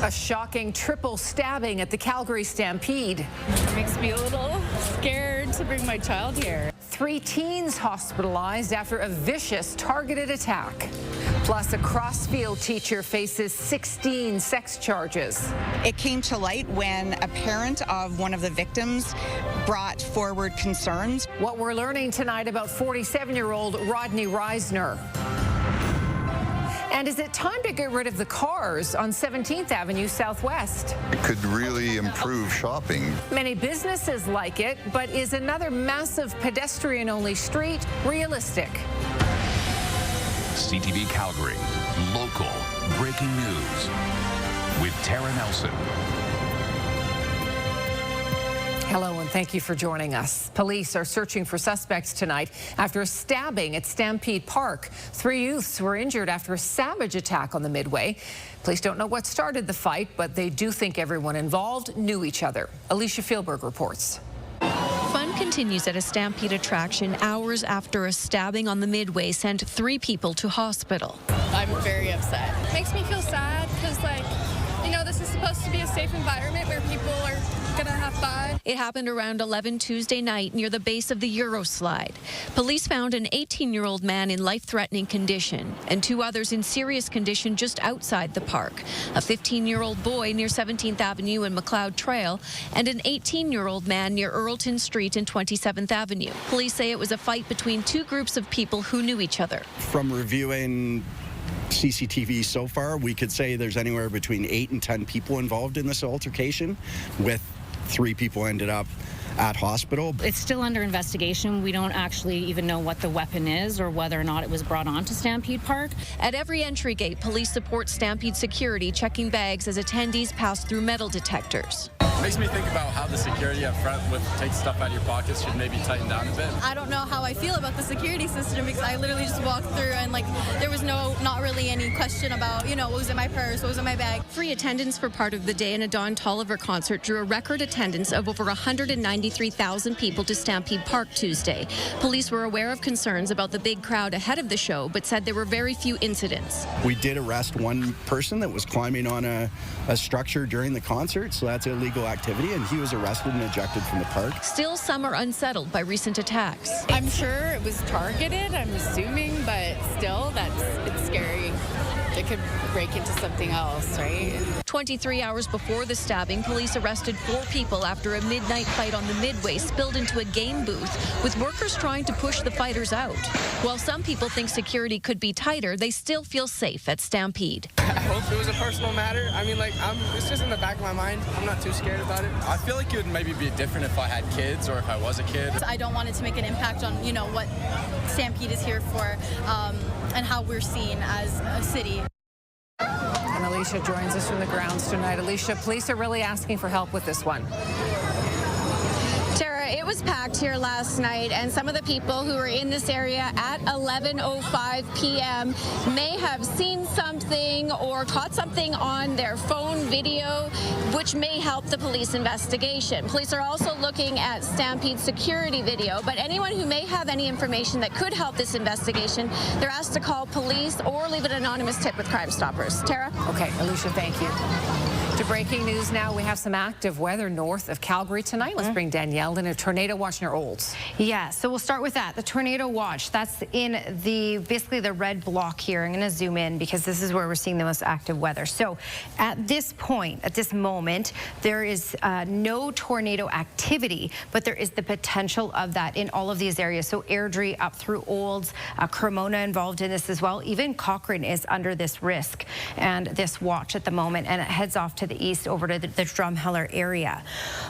A shocking triple stabbing at the Calgary Stampede. It makes me a little scared to bring my child here. 3 teens hospitalized after a vicious targeted attack. Plus, a Crossfield teacher faces 16 sex charges. It came to light when a parent of one of the victims brought forward concerns. What we're learning tonight about 47-year-old Rodney Reisner. And is it time to get rid of the cars on 17th Avenue Southwest? It could really improve shopping. Many businesses like it, but is another massive pedestrian-only street realistic? CTV Calgary, local breaking news with Tara Nelson. Hello and thank you for joining us. Police are searching for suspects tonight after a stabbing at Stampede Park. 3 youths were injured after a savage attack on the Midway. Police don't know what started the fight, but they do think everyone involved knew each other. Alicia Fielberg reports. Fun continues at a Stampede attraction hours after a stabbing on the Midway sent 3 people to hospital. I'm very upset. It makes me feel sad because, this is supposed to be a safe environment where people are going to have fun. It happened around 11 Tuesday night near the base of the Euroslide. Police found an 18-year-old man in life-threatening condition and 2 others in serious condition just outside the park. A 15-year-old boy near 17th Avenue and McLeod Trail and an 18-year-old man near Earlton Street and 27th Avenue. Police say it was a fight between 2 groups of people who knew each other. From reviewing CCTV so far, we could say there's anywhere between 8 and 10 people involved in this altercation, with 3 people ended up at hospital. It's still under investigation. We don't actually even know what the weapon is or whether or not it was brought on to Stampede Park. At every entry gate, police support Stampede security checking bags as attendees pass through metal detectors. It makes me think about how the security up front with take stuff out of your pockets should maybe tighten down a bit. I don't know how I feel about the security system because I literally just walked through and there was not really any question about, what was in my purse, what was in my bag. Free attendance for part of the day in a Don Tolliver concert drew a record attendance of over 193,000 people to Stampede Park Tuesday. Police were aware of concerns about the big crowd ahead of the show, but said there were very few incidents. We did arrest one person that was climbing on a structure during the concert, so that's illegal activity, and he was arrested and ejected from the park. Still, some are unsettled by recent attacks. I'm sure it was targeted, I'm assuming, but still, it's scary. It could break into something else, right? 23 hours before the stabbing, police arrested 4 people after a midnight fight on the Midway spilled into a game booth, with workers trying to push the fighters out. While some people think security could be tighter, they still feel safe at Stampede. I hope it was a personal matter. It's just in the back of my mind. I'm not too scared about it. I feel like it would maybe be different if I had kids or if I was a kid. I don't want it to make an impact on, what Stampede is here for and how we're seen as a city. And Alicia joins us from the grounds tonight. Alicia, police are really asking for help with this one. Tara, it was packed here last night, and some of the people who were in this area at 11:05 p.m. may have seen something or caught something on their phone video, which may help the police investigation. Police are also looking at Stampede security video, but anyone who may have any information that could help this investigation, they're asked to call police or leave an anonymous tip with Crime Stoppers. Tara? Okay, Alicia, thank you. To breaking news now, we have some active weather north of Calgary tonight. Let's bring Danielle in. A tornado watch near Olds. Yeah, so we'll start with that. The tornado watch, that's in basically the red block here. I'm going to zoom in because this is where we're seeing the most active weather. So at this point, at this moment, there is no tornado activity, but there is the potential of that in all of these areas. So Airdrie up through Olds, Cremona involved in this as well. Even Cochrane is under this risk and this watch at the moment, and it heads off to the east over to the Drumheller area,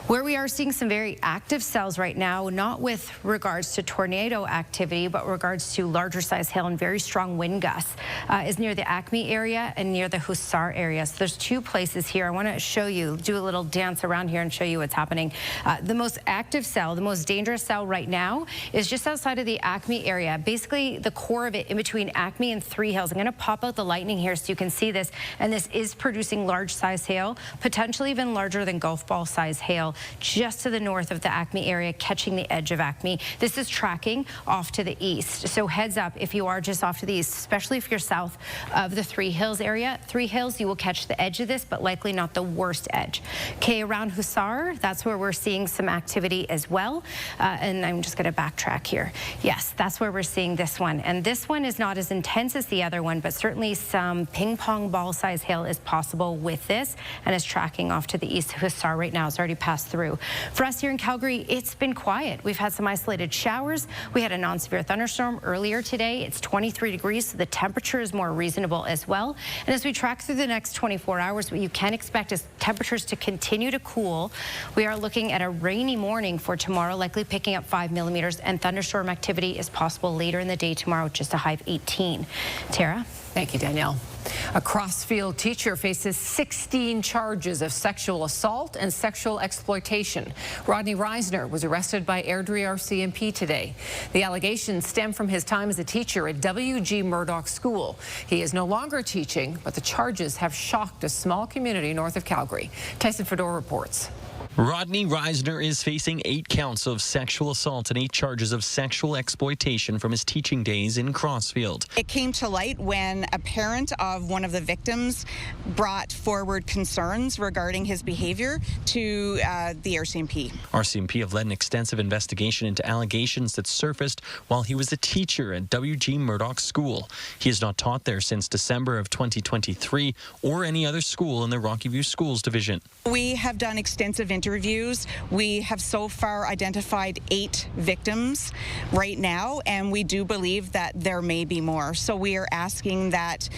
where we are seeing some very active cells right now, not with regards to tornado activity, but regards to larger size hail and very strong wind gusts, is near the Acme area and near the Hussar area. So there's 2 places here. I want to show you, do a little dance around here and show you what's happening. The most active cell, the most dangerous cell right now is just outside of the Acme area, basically the core of it in between Acme and Three Hills. I'm going to pop out the lightning here so you can see this, and this is producing large size hail, potentially even larger than golf ball size hail, just to the north of the Acme area. area catching the edge of Acme. This is tracking off to the east. So heads up if you are just off to the east, especially if you're south of the Three Hills area. Three Hills, you will catch the edge of this, but likely not the worst edge. Okay, around Hussar, that's where we're seeing some activity as well. And I'm just going to backtrack here. Yes, that's where we're seeing this one. And this one is not as intense as the other one, but certainly some ping pong ball size hail is possible with this and is tracking off to the east. Hussar right now has already passed through. For us here in Calgary, it's been quiet. We've had some isolated showers. We had a non-severe thunderstorm earlier today. It's 23 degrees, so the temperature is more reasonable as well. And as we track through the next 24 hours, what you can expect is temperatures to continue to cool. We are looking at a rainy morning for tomorrow, likely picking up 5 millimeters, and thunderstorm activity is possible later in the day tomorrow, just a high of 18. Tara? Thank you, Danielle. A Crossfield teacher faces 16 charges of sexual assault and sexual exploitation. Rodney Reisner was arrested by Airdrie RCMP today. The allegations stem from his time as a teacher at W.G. Murdoch School. He is no longer teaching, but the charges have shocked a small community north of Calgary. Tyson Fedor reports. Rodney Reisner is facing 8 counts of sexual assault and 8 charges of sexual exploitation from his teaching days in Crossfield. It came to light when a parent of one of the victims brought forward concerns regarding his behavior to the RCMP. RCMP have led an extensive investigation into allegations that surfaced while he was a teacher at W.G. Murdoch School. He has not taught there since December of 2023 or any other school in the Rocky View Schools Division. We have done extensive interviews. We have so far identified 8 victims right now, and we do believe that there may be more. So we are asking that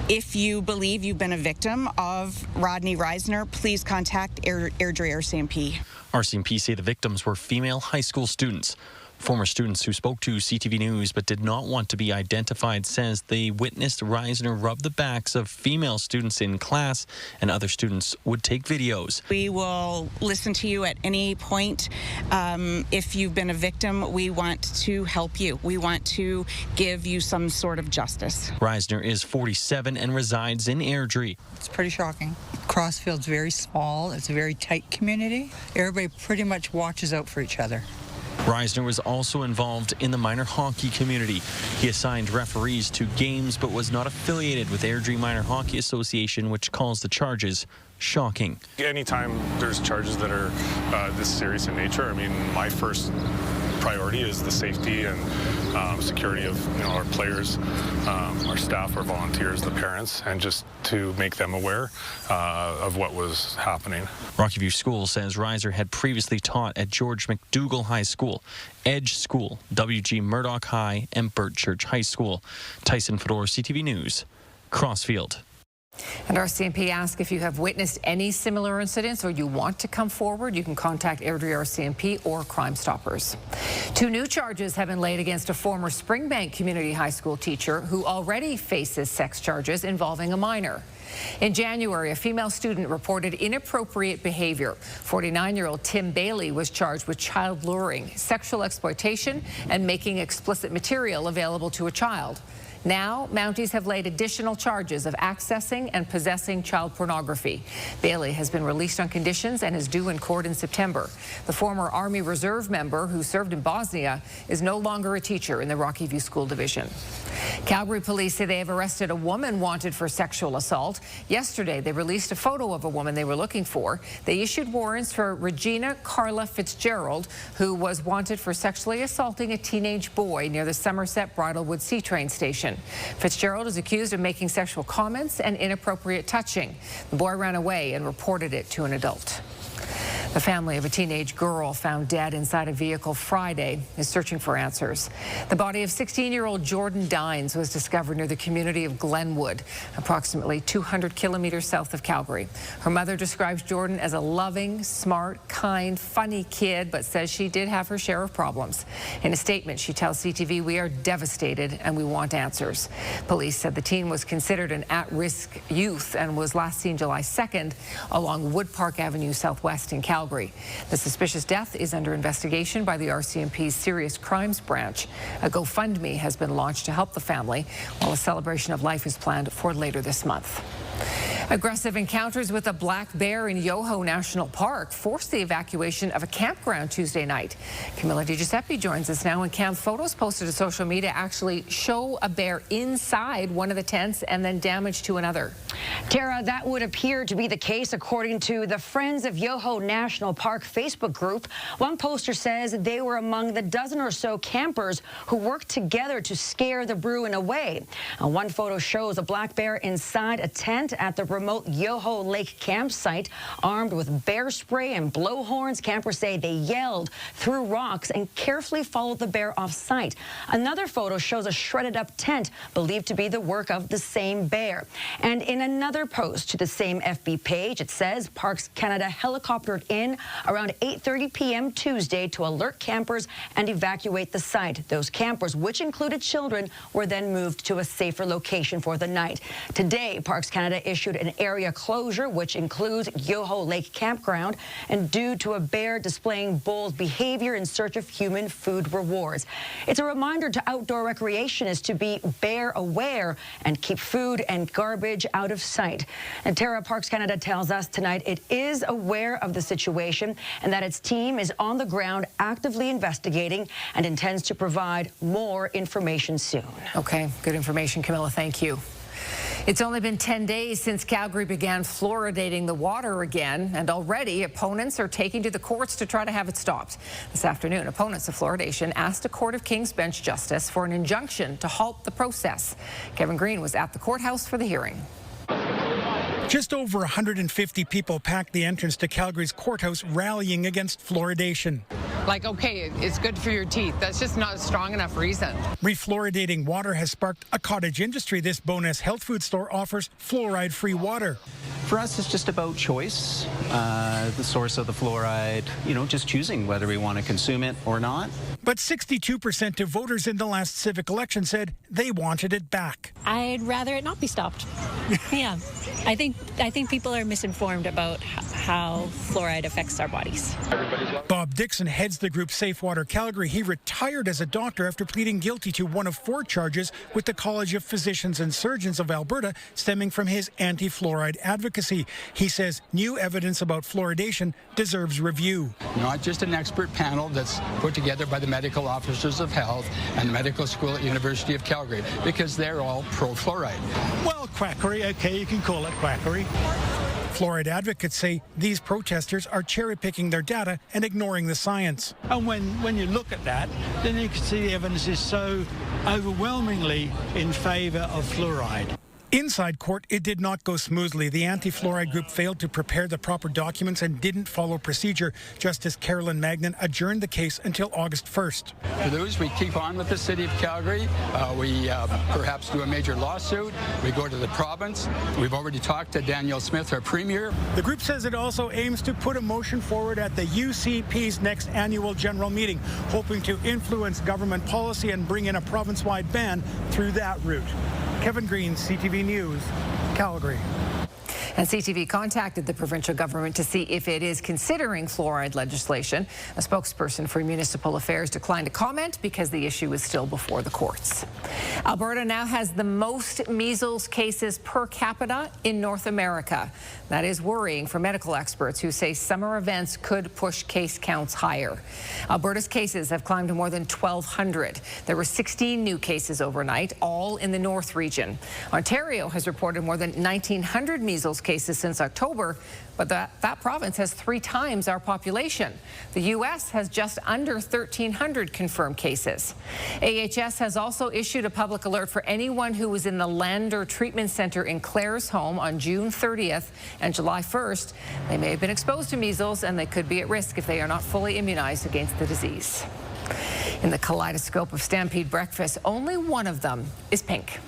if you believe you've been a victim of Rodney Reisner, please contact Airdrie RCMP. RCMP say the victims were female high school students. Former students who spoke to CTV News but did not want to be identified says they witnessed Reisner rub the backs of female students in class, and other students would take videos. We will listen to you at any point. If you've been a victim, we want to help you. We want to give you some sort of justice. Reisner is 47 and resides in Airdrie. It's pretty shocking. Crossfield's very small. It's a very tight community. Everybody pretty much watches out for each other. Reisner was also involved in the minor hockey community. He assigned referees to games but was not affiliated with Airdrie Minor Hockey Association, which calls the charges shocking. Anytime there's charges that are this serious in nature, I mean, my first priority is the safety and security of our players, our staff, our volunteers, the parents, and just to make them aware of what was happening. Rocky View School says Reiser had previously taught at George McDougall High School, Edge School, W.G. Murdoch High, and Birchurch High School. Tyson Fedor, CTV News, Crossfield. And RCMP asks if you have witnessed any similar incidents or you want to come forward, you can contact Airdrie RCMP or Crime Stoppers. 2 new charges have been laid against a former Springbank Community High School teacher who already faces sex charges involving a minor. In January, a female student reported inappropriate behavior. 49-year-old Tim Bailey was charged with child luring, sexual exploitation, and making explicit material available to a child. Now, Mounties have laid additional charges of accessing and possessing child pornography. Bailey has been released on conditions and is due in court in September. The former Army Reserve member who served in Bosnia is no longer a teacher in the Rocky View School Division. Calgary police say they have arrested a woman wanted for sexual assault. Yesterday, they released a photo of a woman they were looking for. They issued warrants for Regina Carla Fitzgerald, who was wanted for sexually assaulting a teenage boy near the Somerset Bridlewood C train station. Fitzgerald is accused of making sexual comments and inappropriate touching. The boy ran away and reported it to an adult. The family of a teenage girl found dead inside a vehicle Friday is searching for answers. The body of 16-year-old Jordan Dines was discovered near the community of Glenwood, approximately 200 kilometers south of Calgary. Her mother describes Jordan as a loving, smart, kind, funny kid, but says she did have her share of problems. In a statement, she tells CTV, "We are devastated and we want answers." Police said the teen was considered an at-risk youth and was last seen July 2nd along Wood Park Avenue Southwest in Calgary. The suspicious death is under investigation by the RCMP's Serious Crimes Branch. A GoFundMe has been launched to help the family, while a celebration of life is planned for later this month. Aggressive encounters with a black bear in Yoho National Park forced the evacuation of a campground Tuesday night. Camilla DiGiuseppe joins us now, and Cam, photos posted to social media actually show a bear inside one of the tents and then damage to another. Tara, that would appear to be the case according to the Friends of Yoho National Park Facebook group. One poster says they were among the dozen or so campers who worked together to scare the Bruin away. One photo shows a black bear inside a tent at the remote Yoho Lake campsite, armed with bear spray and blowhorns. Campers say they yelled, threw rocks, and carefully followed the bear off site. Another photo shows a shredded up tent believed to be the work of the same bear. And in another post to the same FB page, it says Parks Canada helicoptered in around 8:30 p.m. Tuesday to alert campers and evacuate the site. Those campers, which included children, were then moved to a safer location for the night. Today, Parks Canada issued an area closure, which includes Yoho Lake Campground, and due to a bear displaying bold behavior in search of human food rewards. It's a reminder to outdoor recreationists to be bear aware and keep food and garbage out of sight. And Tara, Parks Canada tells us tonight it is aware of the situation and that its team is on the ground actively investigating and intends to provide more information soon. Okay, good information, Camilla. Thank you. It's only been 10 days since Calgary began fluoridating the water again, and already opponents are taking to the courts to try to have it stopped. This afternoon, opponents of fluoridation asked a Court of King's Bench justice for an injunction to halt the process. Kevin Green was at the courthouse for the hearing. Just over 150 people packed the entrance to Calgary's courthouse rallying against fluoridation. Like, okay, it's good for your teeth. That's just not a strong enough reason. Refluoridating water has sparked a cottage industry. This Bonus health food store offers fluoride-free water. For us, it's just about choice, the source of the fluoride, just choosing whether we want to consume it or not. But 62% of voters in the last civic election said they wanted it back. I'd rather it not be stopped. Yeah. I think people are misinformed about how fluoride affects our bodies. Bob Dixon heads the group Safe Water Calgary. He retired as a doctor after pleading guilty to one of 4 charges with the College of Physicians and Surgeons of Alberta stemming from his anti-fluoride advocacy. He says new evidence about fluoridation deserves review. Not just an expert panel that's put together by the medical officers of health and the medical school at University of Calgary, because they're all pro-fluoride. Well, quackery, okay, you can call it quackery. Fluoride advocates say these protesters are cherry-picking their data and ignoring the science. And when you look at that, then you can see the evidence is so overwhelmingly in favour of fluoride. Inside court, it did not go smoothly. The anti-fluoride group failed to prepare the proper documents and didn't follow procedure. Justice Carolyn Magnan adjourned the case until August 1st. For those, we keep on with the City of Calgary. We perhaps do a major lawsuit. We go to the province. We've already talked to Danielle Smith, our premier. The group says it also aims to put a motion forward at the UCP's next annual general meeting, hoping to influence government policy and bring in a province-wide ban through that route. Kevin Green, CTV News, Calgary. And CTV contacted the provincial government to see if it is considering fluoride legislation. A spokesperson for municipal affairs declined to comment because the issue is still before the courts. Alberta now has the most measles cases per capita in North America. That is worrying for medical experts who say summer events could push case counts higher. Alberta's cases have climbed to more than 1,200. There were 16 new cases overnight, all in the North region. Ontario has reported more than 1,900 measles cases since October, but that province has 3 times our population. The U.S. has just under 1,300 confirmed cases. AHS has also issued a public alert for anyone who was in the Lander Treatment Center in Clare's home on June 30th and July 1st. They may have been exposed to measles, and they could be at risk if they are not fully immunized against the disease. In the kaleidoscope of Stampede breakfast, only one of them is pink.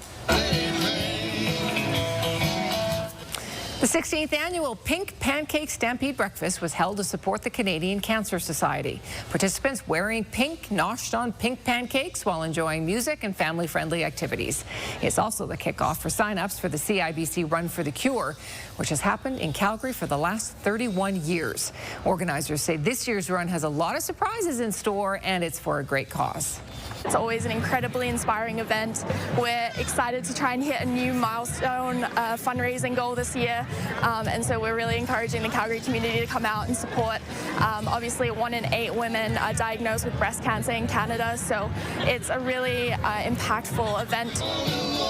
The 16th annual Pink Pancake Stampede Breakfast was held to support the Canadian Cancer Society. Participants wearing pink noshed on pink pancakes while enjoying music and family-friendly activities. It's also the kickoff for sign-ups for the CIBC Run for the Cure, which has happened in Calgary for the last 31 years. Organizers say this year's run has a lot of surprises in store, and it's for a great cause. It's always an incredibly inspiring event. We're excited to try and hit a new milestone fundraising goal this year, and so we're really encouraging the Calgary community to come out and support. Obviously, 1 in 8 women are diagnosed with breast cancer in Canada, so it's a really impactful event.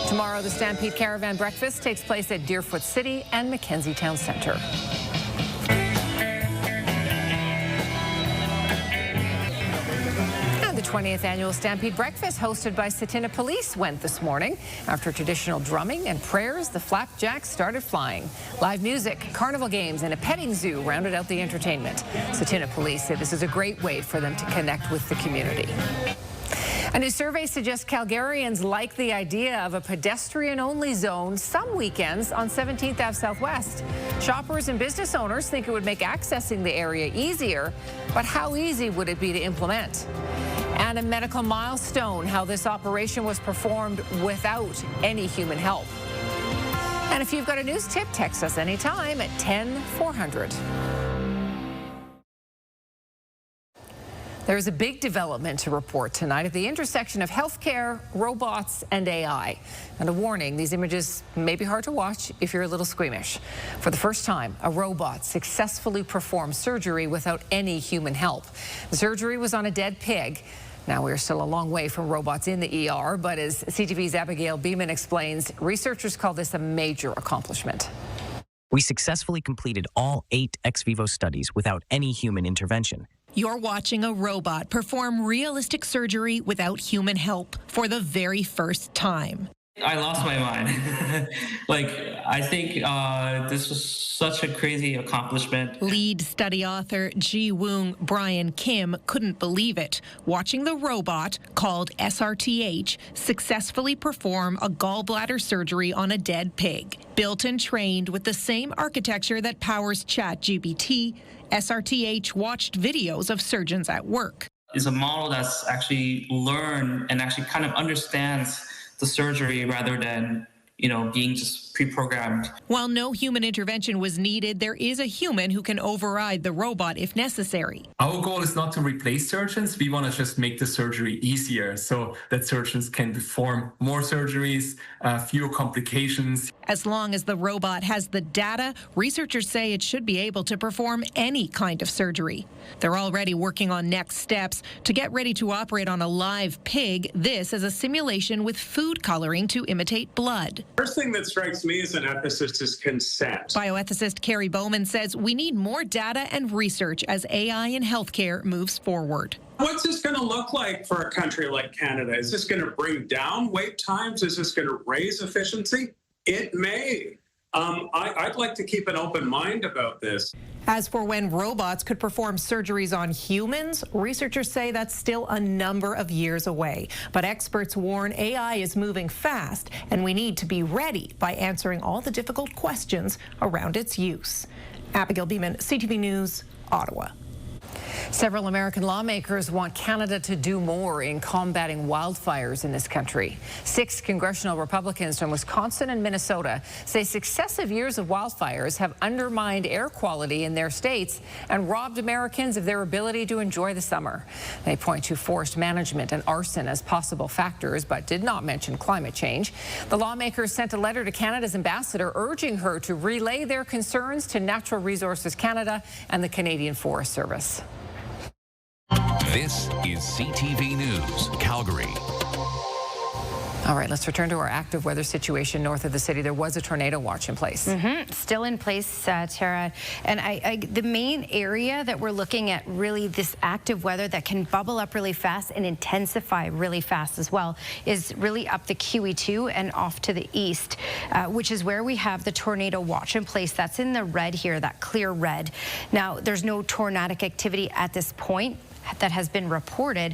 Tomorrow, the Stampede Caravan Breakfast takes place at Deerfoot City and Mackenzie Town Centre. And the 20th annual Stampede Breakfast, hosted by Cetina Police, went this morning. After traditional drumming and prayers, the flapjacks started flying. Live music, carnival games, and a petting zoo rounded out the entertainment. Cetina Police say this is a great way for them to connect with the community. A new survey suggests Calgarians like the idea of a pedestrian-only zone some weekends on 17th Ave Southwest. Shoppers and business owners think it would make accessing the area easier, but how easy would it be to implement? And a medical milestone, how this operation was performed without any human help. And if you've got a news tip, text us anytime at 10400. There's a big development to report tonight at the intersection of healthcare, robots, and AI. And a warning, these images may be hard to watch if you're a little squeamish. For the first time, a robot successfully performed surgery without any human help. The surgery was on a dead pig. Now, we're still a long way from robots in the ER, but as CTV's Abigail Beeman explains, researchers call this a major accomplishment. We successfully completed all 8 ex vivo studies without any human intervention. You're watching a robot perform realistic surgery without human help for the very first time. I lost my mind. I think this was such a crazy accomplishment. Lead study author Ji Woong Brian Kim couldn't believe it, watching the robot, called SRTH, successfully perform a gallbladder surgery on a dead pig. Built and trained with the same architecture that powers ChatGPT, SRTH watched videos of surgeons at work. It's a model that's actually learned and actually kind of understands the surgery rather than, being just pre-programmed. While no human intervention was needed, there is a human who can override the robot if necessary. Our goal is not to replace surgeons. We want to just make the surgery easier so that surgeons can perform more surgeries, fewer complications. As long as the robot has the data, researchers say it should be able to perform any kind of surgery. They're already working on next steps to get ready to operate on a live pig. This is a simulation with food coloring to imitate blood. First thing that strikes me as an ethicist is consent. Bioethicist Carrie Bowman says we need more data and research as AI in healthcare moves forward. What's this going to look like for a country like Canada? Is this going to bring down wait times? Is this going to raise efficiency? It may. I'd like to keep an open mind about this. As for when robots could perform surgeries on humans, researchers say that's still a number of years away. But experts warn AI is moving fast, and we need to be ready by answering all the difficult questions around its use. Abigail Beeman, CTV News, Ottawa. Several American lawmakers want Canada to do more in combating wildfires in this country. 6 congressional Republicans from Wisconsin and Minnesota say successive years of wildfires have undermined air quality in their states and robbed Americans of their ability to enjoy the summer. They point to forest management and arson as possible factors, but did not mention climate change. The lawmakers sent a letter to Canada's ambassador urging her to relay their concerns to Natural Resources Canada and the Canadian Forest Service. This is CTV News Calgary. All right, let's return to our active weather situation north of the city. There was a tornado watch in place. Still in place, Tara. And the main area that we're looking at, really this active weather that can bubble up really fast and intensify really fast as well, is really up the QE2 and off to the east, which is where we have the tornado watch in place. That's in the red here, that clear red. Now, there's no tornadic activity at this point that has been reported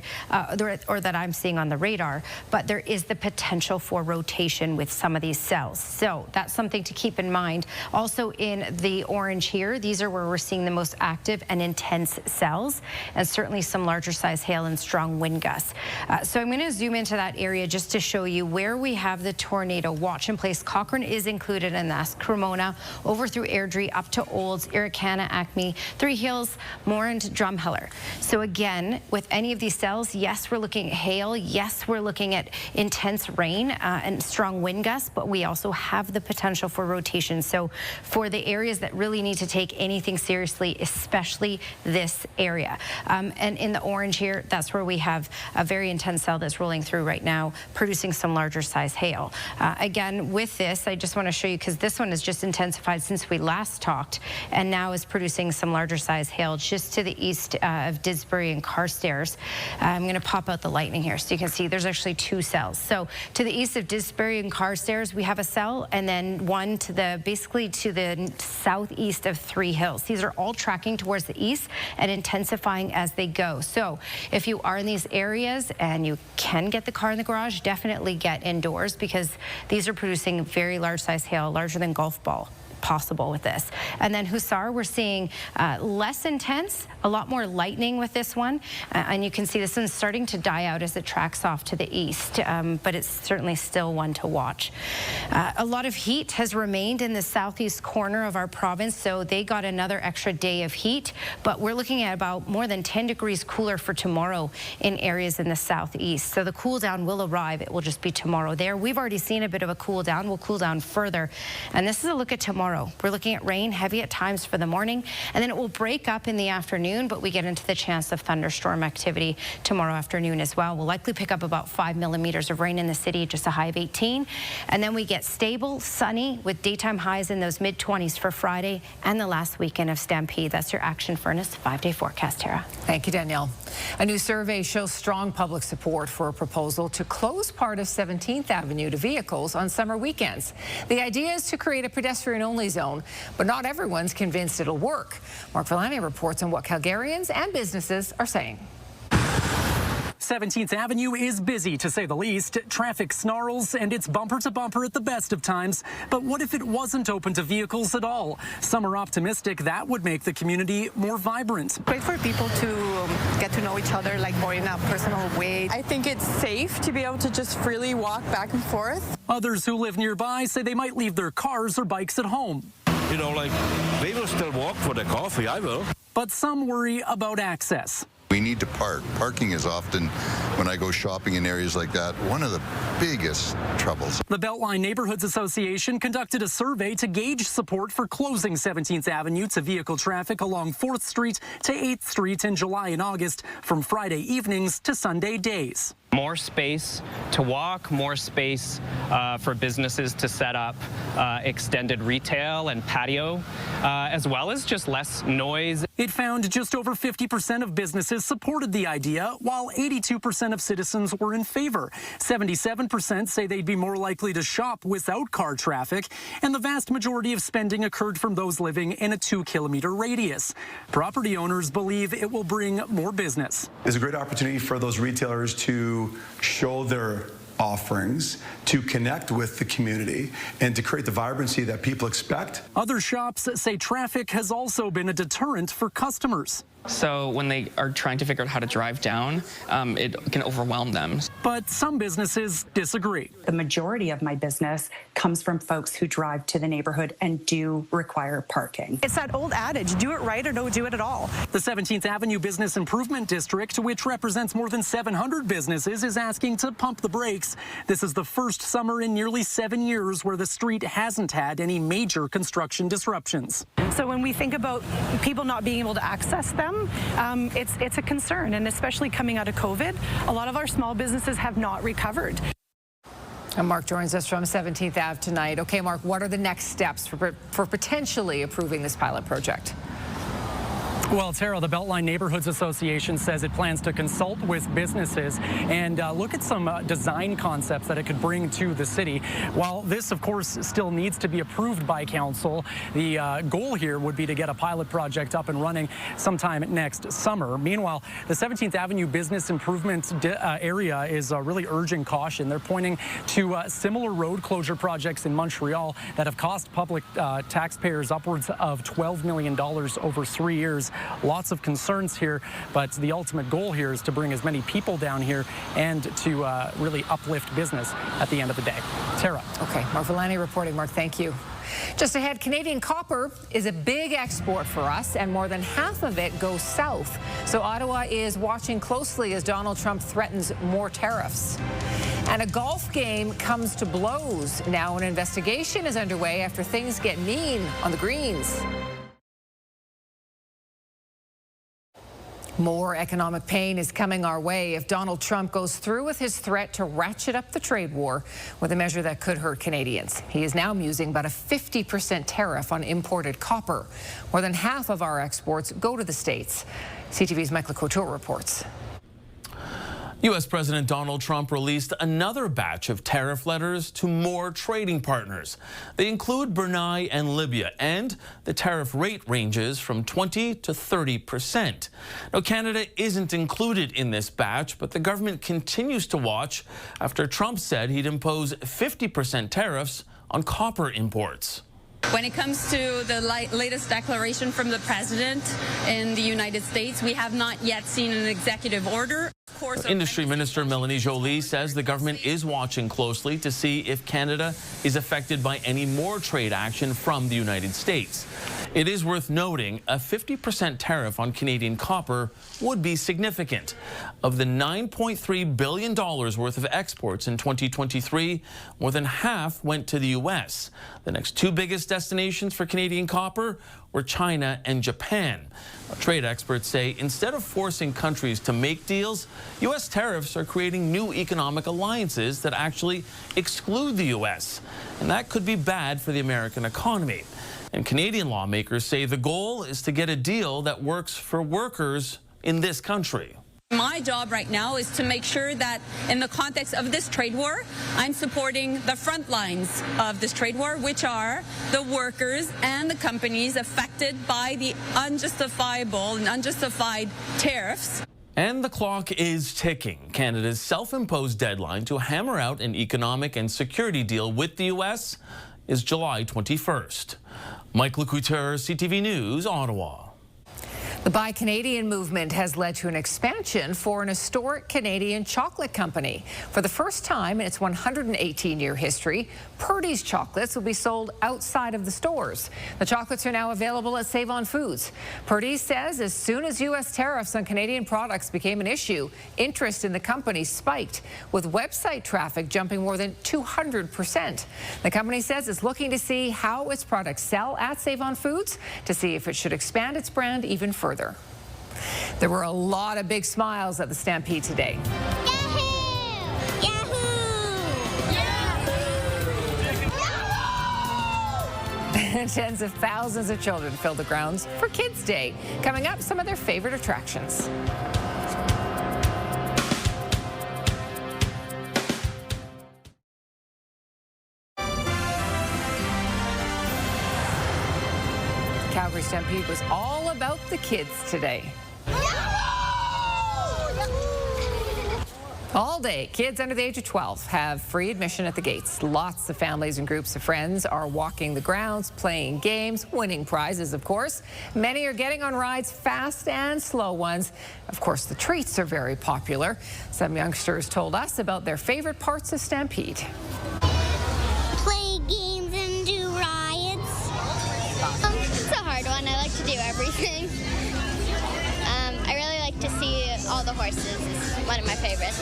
or that I'm seeing on the radar, but there is the potential for rotation with some of these cells. So that's something to keep in mind. Also in the orange here, these are where we're seeing the most active and intense cells, and certainly some larger size hail and strong wind gusts. So I'm going to zoom into that area just to show you where we have the tornado watch in place. Cochrane is included in this. Cremona, over through Airdrie, up to Olds, Irricana, Acme, Three Hills, Moore, and Drumheller. So again, again, with any of these cells, yes, we're looking at hail. Yes, we're looking at intense rain and strong wind gusts, but we also have the potential for rotation. So for the areas that really need to take anything seriously, especially this area. And in the orange here, that's where we have a very intense cell that's rolling through right now, producing some larger size hail. Again, with this, I just want to show you, because this one has just intensified since we last talked, and now is producing some larger size hail just to the east of Didsbury and Carstairs. I'm going to pop out the lightning here so you can see there's actually two cells. So to the east of Didsbury and Carstairs, we have a cell, and then one to the, basically to the southeast of Three Hills. These are all tracking towards the east and intensifying as they go. So if you are in these areas and you can get the car in the garage, definitely get indoors, because these are producing very large size hail, larger than golf ball possible with this. And then Hussar, we're seeing less intense, a lot more lightning with this one. And you can see this one's starting to die out as it tracks off to the east, but it's certainly still one to watch. A lot of heat has remained in the southeast corner of our province, so they got another extra day of heat, but we're looking at about more than 10 degrees cooler for tomorrow in areas in the southeast. So the cool down will arrive. It will just be tomorrow there. We've already seen a bit of a cool down. We'll cool down further. And this is a look at tomorrow. We're looking at rain, heavy at times for the morning, and then it will break up in the afternoon, but we get into the chance of thunderstorm activity tomorrow afternoon as well. We'll likely pick up about 5 millimeters of rain in the city, just a high of 18. And then we get stable, sunny, with daytime highs in those mid-20s for Friday and the last weekend of Stampede. That's your Action Furnace 5-day forecast, Tara. Thank you, Danielle. A new survey shows strong public support for a proposal to close part of 17th Avenue to vehicles on summer weekends. The idea is to create a pedestrian-only zone, but not everyone's convinced it'll work. Mark Villani reports on what Calgarians and businesses are saying. 17th Avenue is busy, to say the least. Traffic snarls, and it's bumper to bumper at the best of times. But what if it wasn't open to vehicles at all? Some are optimistic that would make the community more vibrant. Great for people to get to know each other, like more in a personal way. I think it's safe to be able to just freely walk back and forth. Others who live nearby say they might leave their cars or bikes at home. You know, like, they will still walk for their coffee, I will. But some worry about access. We need to park. Parking is often, when I go shopping in areas like that, one of the biggest troubles. The Beltline Neighborhoods Association conducted a survey to gauge support for closing 17th Avenue to vehicle traffic along 4th Street to 8th Street in July and August, from Friday evenings to Sunday days. More space to walk, more space for businesses to set up extended retail and patio, as well as just less noise. It found just over 50% of businesses supported the idea, while 82% of citizens were in favor. 77% say they'd be more likely to shop without car traffic, and the vast majority of spending occurred from those living in a 2-kilometer radius. Property owners believe it will bring more business. It's a great opportunity for those retailers to show their offerings, to connect with the community, and to create the vibrancy that people expect. Other shops say traffic has also been a deterrent for customers. So when they are trying to figure out how to drive down, it can overwhelm them. But some businesses disagree. The majority of my business comes from folks who drive to the neighborhood and do require parking. It's that old adage, do it right or don't do it at all. The 17th Avenue Business Improvement District, which represents more than 700 businesses, is asking to pump the brakes. This is the first summer in nearly 7 years where the street hasn't had any major construction disruptions. So when we think about people not being able to access them, it's a concern, and especially coming out of COVID, a lot of our small businesses have not recovered. And Mark joins us from 17th Ave tonight. Okay, Mark, what are the next steps for potentially approving this pilot project? Well, Tara, the Beltline Neighborhoods Association says it plans to consult with businesses and look at some design concepts that it could bring to the city. While this, of course, still needs to be approved by council, the goal here would be to get a pilot project up and running sometime next summer. Meanwhile, the 17th Avenue Business Improvement area is really urging caution. They're pointing to similar road closure projects in Montreal that have cost public taxpayers upwards of $12 million over 3 years. Lots of concerns here, but the ultimate goal here is to bring as many people down here and to really uplift business at the end of the day. Tara. Okay, Mark Villani reporting. Mark, thank you. Just ahead, Canadian copper is a big export for us, and more than half of it goes south. So Ottawa is watching closely as Donald Trump threatens more tariffs. And a golf game comes to blows. Now an investigation is underway after things get mean on the greens. More economic pain is coming our way if Donald Trump goes through with his threat to ratchet up the trade war with a measure that could hurt Canadians. He is now musing about a 50% tariff on imported copper. More than half of our exports go to the States. CTV's Michael Couture reports. U.S. President Donald Trump released another batch of tariff letters to more trading partners. They include Brunei and Libya, and the tariff rate ranges from 20 to 30%. Now, Canada isn't included in this batch, but the government continues to watch after Trump said he'd impose 50% tariffs on copper imports. When it comes to the latest declaration from the president in the United States, we have not yet seen an executive order. Industry Minister Melanie Joly says the government is watching closely to see if Canada is affected by any more trade action from the United States. It is worth noting a 50% tariff on Canadian copper would be significant. Of the $9.3 billion worth of exports in 2023, more than half went to the U.S. The next two biggest destinations for Canadian copper were China and Japan. Trade experts say instead of forcing countries to make deals, U.S. tariffs are creating new economic alliances that actually exclude the U.S. And that could be bad for the American economy. And Canadian lawmakers say the goal is to get a deal that works for workers in this country. My job right now is to make sure that in the context of this trade war, I'm supporting the front lines of this trade war, which are the workers and the companies affected by the unjustifiable and unjustified tariffs. And the clock is ticking. Canada's self-imposed deadline to hammer out an economic and security deal with the U.S. is July 21st. Mike Couture, CTV News, Ottawa. The Buy Canadian movement has led to an expansion for an historic Canadian chocolate company. For the first time in its 118-year history, Purdy's chocolates will be sold outside of the stores. The chocolates are now available at Save On Foods. Purdy's says as soon as U.S. tariffs on Canadian products became an issue, interest in the company spiked, with website traffic jumping more than 200%. The company says it's looking to see how its products sell at Save On Foods to see if it should expand its brand even further. There were a lot of big smiles at the Stampede today. Yahoo! Yahoo! Tens of thousands of children filled the grounds for Kids Day. Coming up, some of their favorite attractions. Calgary Stampede was all about the kids today. All day, kids under the age of 12 have free admission at the gates. Lots of families and groups of friends are walking the grounds, playing games, winning prizes, of course. Many are getting on rides, fast and slow ones. Of course, the treats are very popular. Some youngsters told us about their favorite parts of Stampede. Play games and do rides. It's a hard one. I like to do everything. I really like to see all the horses. It's one of my favorites.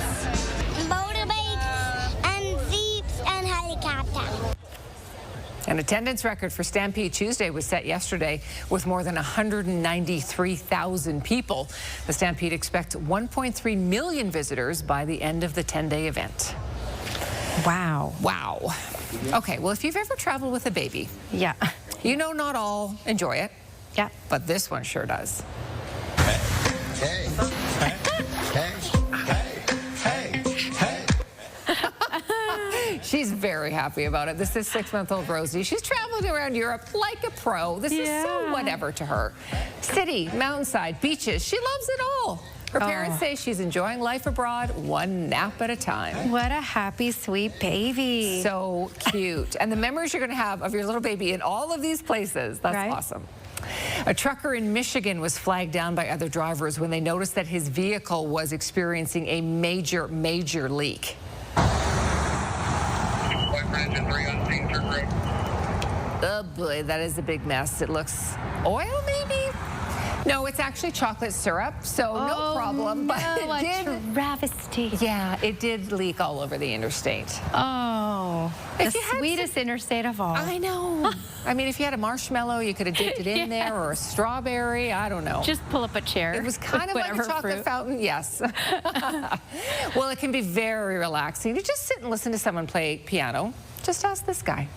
Motorbikes and jeeps and helicopters. An attendance record for Stampede Tuesday was set yesterday with more than 193,000 people. The Stampede expects 1.3 million visitors by the end of the 10-day event. Wow. Wow. Okay, well, if you've ever traveled with a baby, yeah, you know not all enjoy it. Yeah. But this one sure does. Hey. Hey. Hey. Hey. Hey. She's very happy about it. This is 6-month-old Rosie. She's traveling around Europe like a pro. This is so whatever to her. City, mountainside, beaches. She loves it all. Her parents say she's enjoying life abroad one nap at a time. What a happy, sweet baby. So cute. And the memories you're going to have of your little baby in all of these places, that's awesome. A trucker in Michigan was flagged down by other drivers when they noticed that his vehicle was experiencing a major leak. Oh boy, that is a big mess. It looks oil, maybe? No, it's actually chocolate syrup, so no problem. No, but it did, travesty. Yeah, it did leak all over the interstate. Oh, the sweetest interstate of all. I know. I mean, if you had a marshmallow, you could have dipped it in there, or a strawberry. I don't know. Just pull up a chair. It was kind of like a chocolate fountain, yes. Well, it can be very relaxing to just sit and listen to someone play piano. Just ask this guy.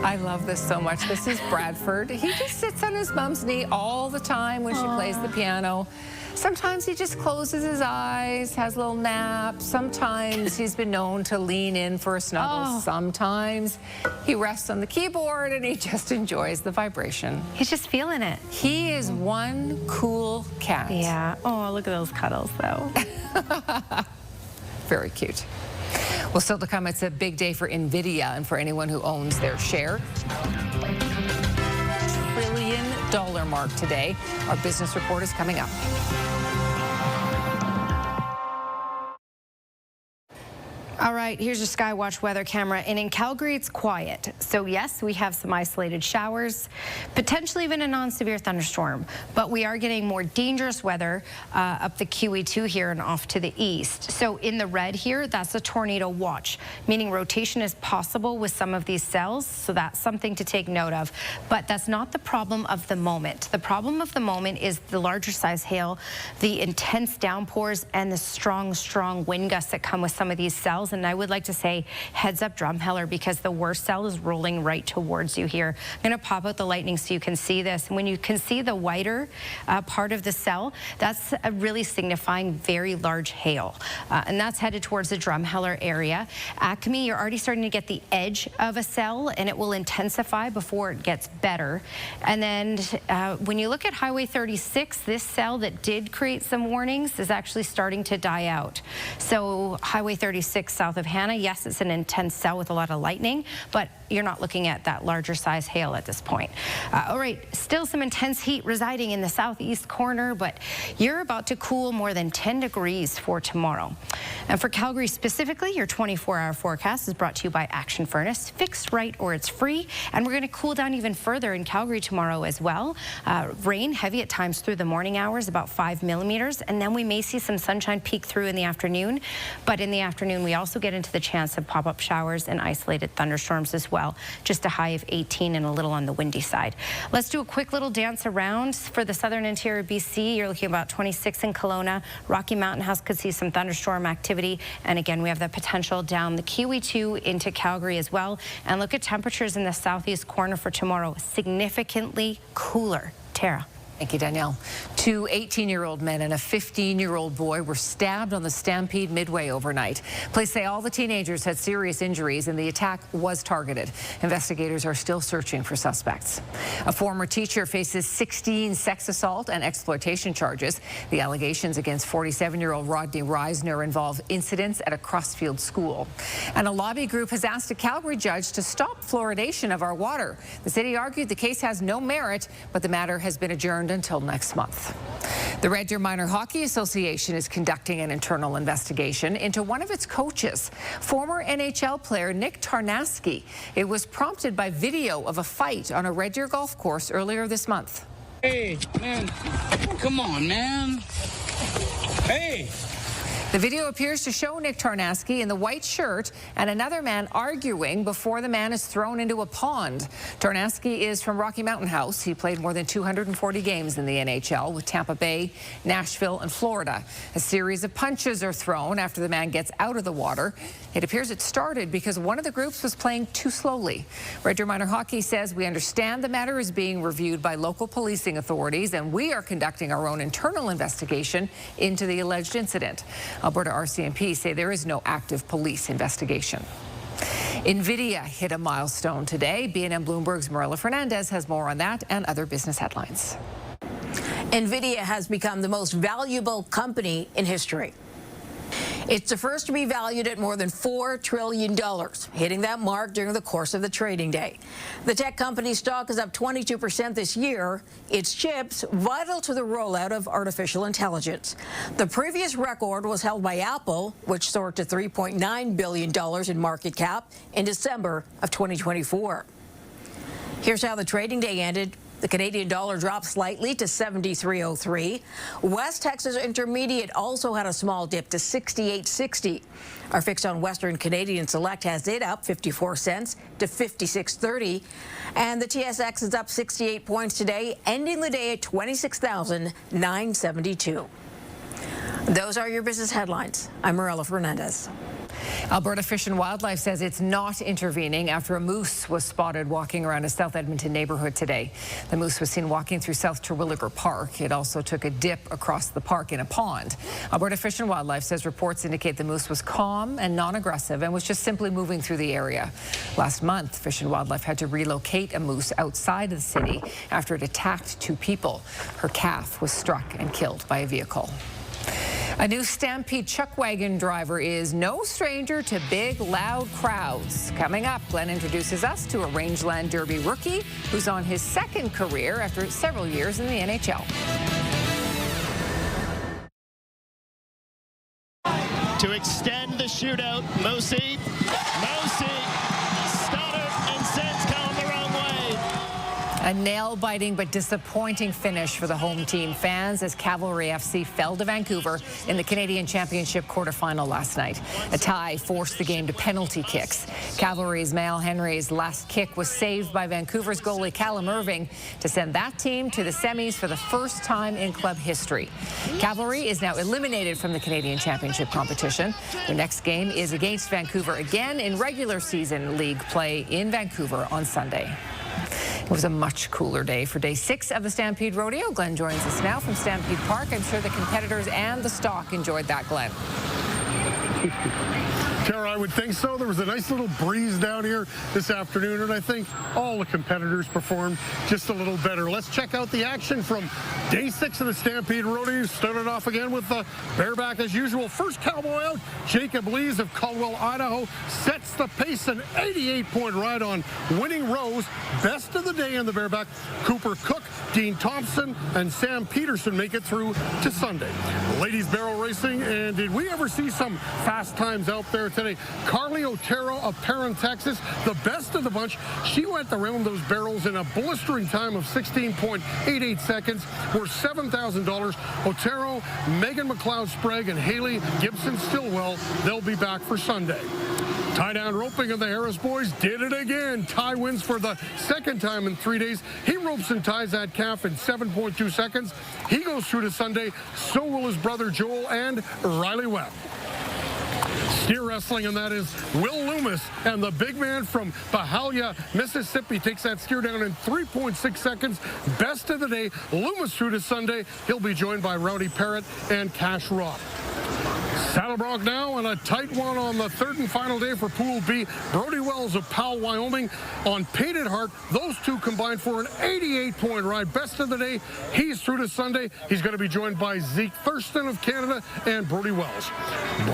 I love this so much. This is Bradford. He just sits on his mom's knee all the time when she plays the piano. Sometimes he just closes his eyes, has a little nap. Sometimes he's been known to lean in for a snuggle. Sometimes he rests on the keyboard and he just enjoys the vibration. He's just feeling it. He is one cool cat. Yeah. Oh, look at those cuddles, though. Very cute. Well, still to come, it's a big day for NVIDIA and for anyone who owns their share. $1 trillion mark today. Our business report is coming up. All right, here's your Skywatch weather camera, and in Calgary, it's quiet. So yes, we have some isolated showers, potentially even a non-severe thunderstorm, but we are getting more dangerous weather up the QE2 here and off to the east. So in the red here, that's a tornado watch, meaning rotation is possible with some of these cells, so that's something to take note of. But that's not the problem of the moment. The problem of the moment is the larger size hail, the intense downpours, and the strong wind gusts that come with some of these cells. And I would like to say heads up, Drumheller, because the worst cell is rolling right towards you here. I'm going to pop out the lightning so you can see this. And when you can see the whiter part of the cell, that's really signifying very large hail. And that's headed towards the Drumheller area. Acme, you're already starting to get the edge of a cell, and it will intensify before it gets better. And then when you look at Highway 36, this cell that did create some warnings is actually starting to die out. So Highway 36 south of Hannah, yes, it's an intense cell with a lot of lightning, but you're not looking at that larger size hail at this point. All right, still some intense heat residing in the southeast corner, but you're about to cool more than 10 degrees for tomorrow. And for Calgary specifically, your 24-hour forecast is brought to you by Action Furnace. Fixed right or it's free. And we're going to cool down even further in Calgary tomorrow as well. Rain heavy at times through the morning hours, about 5 millimeters, and then we may see some sunshine peek through in the afternoon. But in the afternoon, we also get into the chance of pop-up showers and isolated thunderstorms as well. Just a high of 18 and a little on the windy side. Let's do a quick little dance around. For the southern interior BC, you're looking about 26 in Kelowna. Rocky Mountain House could see some thunderstorm activity. And again, we have the potential down the QE2 into Calgary as well. And look at temperatures in the southeast corner for tomorrow. Significantly cooler. Tara. Thank you, Danielle. Two 18-year-old men and a 15-year-old boy were stabbed on the Stampede Midway overnight. Police say all the teenagers had serious injuries and the attack was targeted. Investigators are still searching for suspects. A former teacher faces 16 sex assault and exploitation charges. The allegations against 47-year-old Rodney Reisner involve incidents at a Crossfield school. And a lobby group has asked a Calgary judge to stop fluoridation of our water. The city argued the case has no merit, but the matter has been adjourned until next month. The Red Deer Minor Hockey Association is conducting an internal investigation into one of its coaches, former NHL player Nick Tarnasky. It was prompted by video of a fight on a Red Deer golf course earlier this month. Hey, man, come on, man. Hey. The video appears to show Nick Tarnasky in the white shirt and another man arguing before the man is thrown into a pond. Tarnasky is from Rocky Mountain House. He played more than 240 games in the NHL with Tampa Bay, Nashville, and Florida. A series of punches are thrown after the man gets out of the water. It appears it started because one of the groups was playing too slowly. Red Deer Minor Hockey says we understand the matter is being reviewed by local policing authorities, and we are conducting our own internal investigation into the alleged incident. Alberta RCMP say there is no active police investigation. NVIDIA hit a milestone today. BNN Bloomberg's Marilla Fernandez has more on that and other business headlines. NVIDIA has become the most valuable company in history. It's the first to be valued at more than $4 trillion, hitting that mark during the course of the trading day. The tech company's stock is up 22% this year. Its chips vital to the rollout of artificial intelligence. The previous record was held by Apple, which soared to $3.9 billion in market cap in December of 2024. Here's how the trading day ended. The Canadian dollar dropped slightly to 73.03. West Texas Intermediate also had a small dip to 68.60. Our fix on Western Canadian Select has it up 54 cents to 56.30. And the TSX is up 68 points today, ending the day at 26,972. Those are your business headlines. I'm Marilla Fernandez. Alberta Fish and Wildlife says it's not intervening after a moose was spotted walking around a South Edmonton neighborhood today. The moose was seen walking through South Terwilliger Park. It also took a dip across the park in a pond. Alberta Fish and Wildlife says reports indicate the moose was calm and non-aggressive and was just simply moving through the area. Last month, Fish and Wildlife had to relocate a moose outside of the city after it attacked 2 people. Her calf was struck and killed by a vehicle. A new Stampede chuck wagon driver is no stranger to big, loud crowds. Coming up, Glenn introduces us to a Rangeland Derby rookie who's on his second career after several years in the NHL. To extend the shootout, Mosi stuttered and sends Callum the wrong way. A nail-biting but disappointing finish for the home team fans as Cavalry FC fell to Vancouver in the Canadian Championship quarterfinal last night. A tie forced the game to penalty kicks. Cavalry's Mal Henry's last kick was saved by Vancouver's goalie Callum Irving to send that team to the semis for the first time in club history. Cavalry is now eliminated from the Canadian Championship competition. Their next game is against Vancouver again in regular season league play in Vancouver on Sunday. It was a much cooler day for day 6 of the Stampede Rodeo. Glenn joins us now from Stampede Park. I'm sure the competitors and the stock enjoyed that, Glenn. Tara, I would think so. There was a nice little breeze down here this afternoon, and I think all the competitors performed just a little better. Let's check out the action from day 6 of the Stampede Rodeo. Started off again with the bareback as usual. First cowboy out, Jacob Lees of Caldwell, Idaho, sets the pace, an 88-point ride on Winning Rose. Best of the day in the bareback, Cooper Cook, Dean Thompson, and Sam Peterson make it through to Sunday. Ladies barrel racing, and did we ever see some fast times out there today? Carly Otero of Perrin, Texas, the best of the bunch. She went around those barrels in a blistering time of 16.88 seconds, worth $7,000. Otero, Megan McLeod-Sprague, and Haley Gibson-Stillwell, they'll be back for Sunday. Tie-down roping of the Harris boys did it again. Ty wins for the second time in 3 days. He ropes and ties that calf in 7.2 seconds. He goes through to Sunday. So will his brother Joel and Riley Webb. Steer wrestling, and that is Will Loomis, and the big man from Bahalia, Mississippi, takes that steer down in 3.6 seconds. Best of the day, Loomis through to Sunday. He'll be joined by Rowdy Parrott and Cash Rock. Saddle Bronc now, and a tight one on the third and final day for Pool B. Brody Wells of Powell, Wyoming on Painted Heart. Those two combined for an 88-point ride. Best of the day. He's through to Sunday. He's going to be joined by Zeke Thurston of Canada and Brody Wells.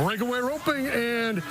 Breakaway roping, and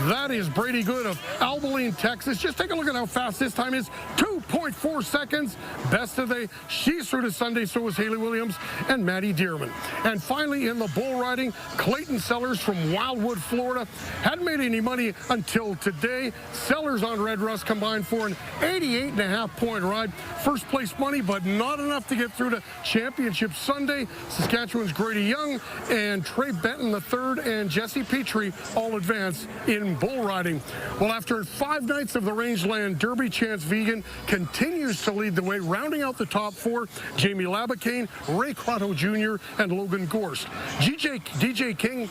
that is Brady Good of Abilene, Texas. Just take a look at how fast this time is. 2.4 seconds. Best of the day. She's through to Sunday. So is Haley Williams and Maddie Dearman. And finally, in the bull riding, Clayton Sellers from Wildwood, Florida. Hadn't made any money until today. Sellers on Red Rust combined for an 88.5-point ride. First place money, but not enough to get through to Championship Sunday. Saskatchewan's Grady Young and Trey Benton III and Jesse Petrie all advance in bull riding. Well, after 5 nights of the Rangeland Derby, Chance Vegan continues to lead the way, rounding out the top 4. Jamie Labacane, Ray Crotto Jr., and Logan Gorst. DJ King,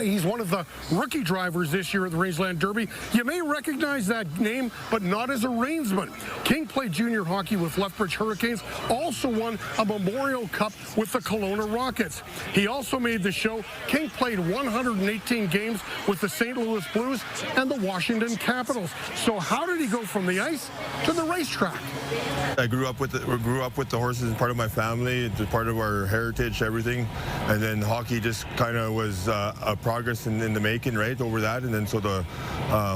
he's one of the rookie drivers this year at the Rangeland Derby. You may recognize that name, but not as a reinsman. King played junior hockey with Lethbridge Hurricanes, also won a Memorial Cup with the Kelowna Rockets. He also made the show. King played 118 games with the St. Louis Blues and the Washington Capitals. So how did he go from the ice to the racetrack? track. I grew up with the horses as part of my family. It's a part of our heritage, everything. And then hockey just kind of was a progress in the making, right, over that. And then so the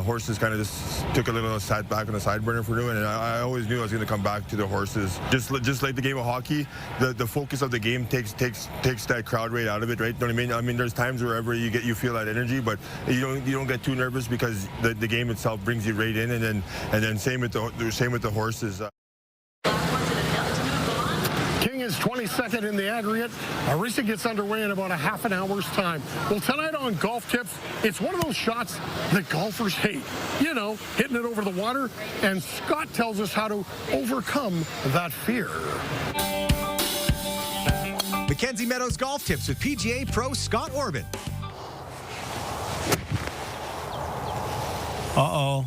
horses kind of just took a little sat back on the side burner for doing. And I always knew I was going to come back to the horses. Just like the game of hockey, the focus of the game takes that crowd rate out of it, right? You know what I mean? I mean, there's times wherever you feel that energy, but you don't get too nervous because the game itself brings you right in. And then same with the horses. King is 22nd in the aggregate. A race gets underway in about a half an hour's time. Well, tonight on Golf Tips, it's one of those shots that golfers hate. You know, hitting it over the water. And Scott tells us how to overcome that fear. Mackenzie Meadows Golf Tips with PGA Pro Scott Orban. Uh-oh.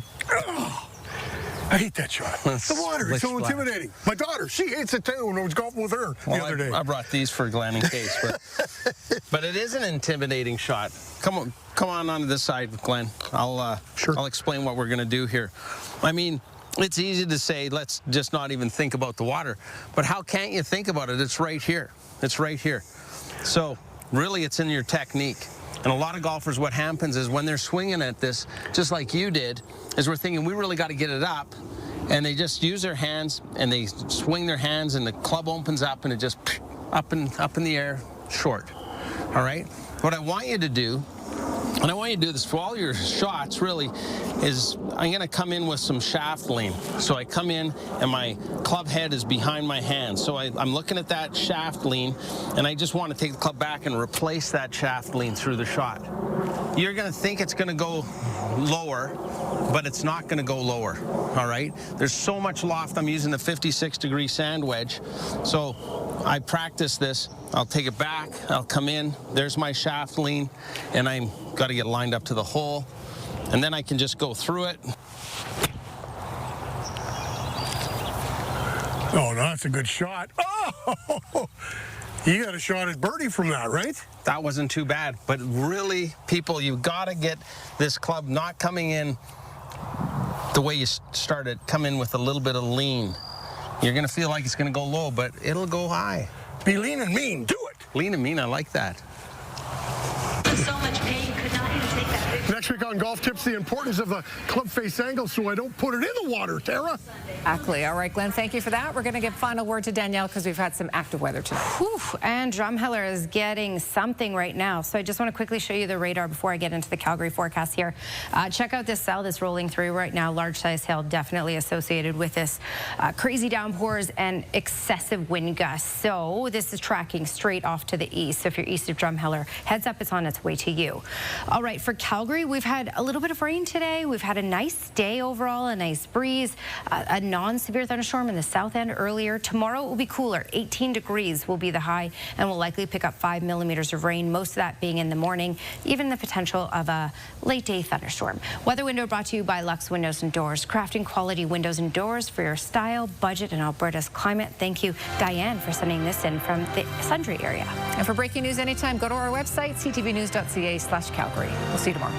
I hate that shot. The water is so intimidating. My daughter, she hates it too when I was golfing with her the other day. I brought these for Glenn in case, but it is an intimidating shot. Come on onto this side, Glenn. I'll explain what we're going to do here. I mean, it's easy to say, let's just not even think about the water, but how can't you think about it? It's right here. It's right here. So really, it's in your technique. And a lot of golfers, what happens is when they're swinging at this, just like you did, is we're thinking we really got to get it up, and they just use their hands and they swing their hands, and the club opens up and it just up in the air, short. All right. What I want you to do, and I want you to do this for all your shots, really, is I'm going to come in with some shaft lean. So I come in and my club head is behind my hand. So I'm looking at that shaft lean, and I just want to take the club back and replace that shaft lean through the shot. You're going to think it's going to go lower, but it's not going to go lower, all right? There's so much loft. I'm using the 56-degree sand wedge. So I practice this. I'll take it back. I'll come in. There's my shaft lean, and I'm got to get lined up to the hole, and then I can just go through it. Oh, no, that's a good shot. Oh, you got a shot at birdie from that, right? That wasn't too bad, but really, people, you've got to get this club not coming in the way you started. Come in with a little bit of lean. You're going to feel like it's going to go low, but it'll go high. Be lean and mean. Do it. Lean and mean. I like that. So much pain, could not even take that. Next week on Golf Tips, the importance of the club face angle so I don't put it in the water, Tara. Exactly. All right, Glenn, thank you for that. We're going to give final word to Danielle because we've had some active weather tonight. Whew, and Drumheller is getting something right now. So I just want to quickly show you the radar before I get into the Calgary forecast here. Check out this cell that's rolling through right now. Large size hail definitely associated with this. Crazy downpours and excessive wind gusts. So this is tracking straight off to the east. So if you're east of Drumheller, heads up, it's on its way to you. All right, for Calgary, we've had a little bit of rain today. We've had a nice day overall, a nice breeze, a non-severe thunderstorm in the south end earlier. Tomorrow it will be cooler. 18 degrees will be the high, and we'll likely pick up 5 millimeters of rain, most of that being in the morning, even the potential of a late day thunderstorm. Weather window brought to you by Lux Windows and Doors, crafting quality windows and doors for your style, budget, and Alberta's climate. Thank you, Diane, for sending this in from the Sundre area. And for breaking news anytime, go to our website, ctvnews.ca/Calgary. We'll see you tomorrow.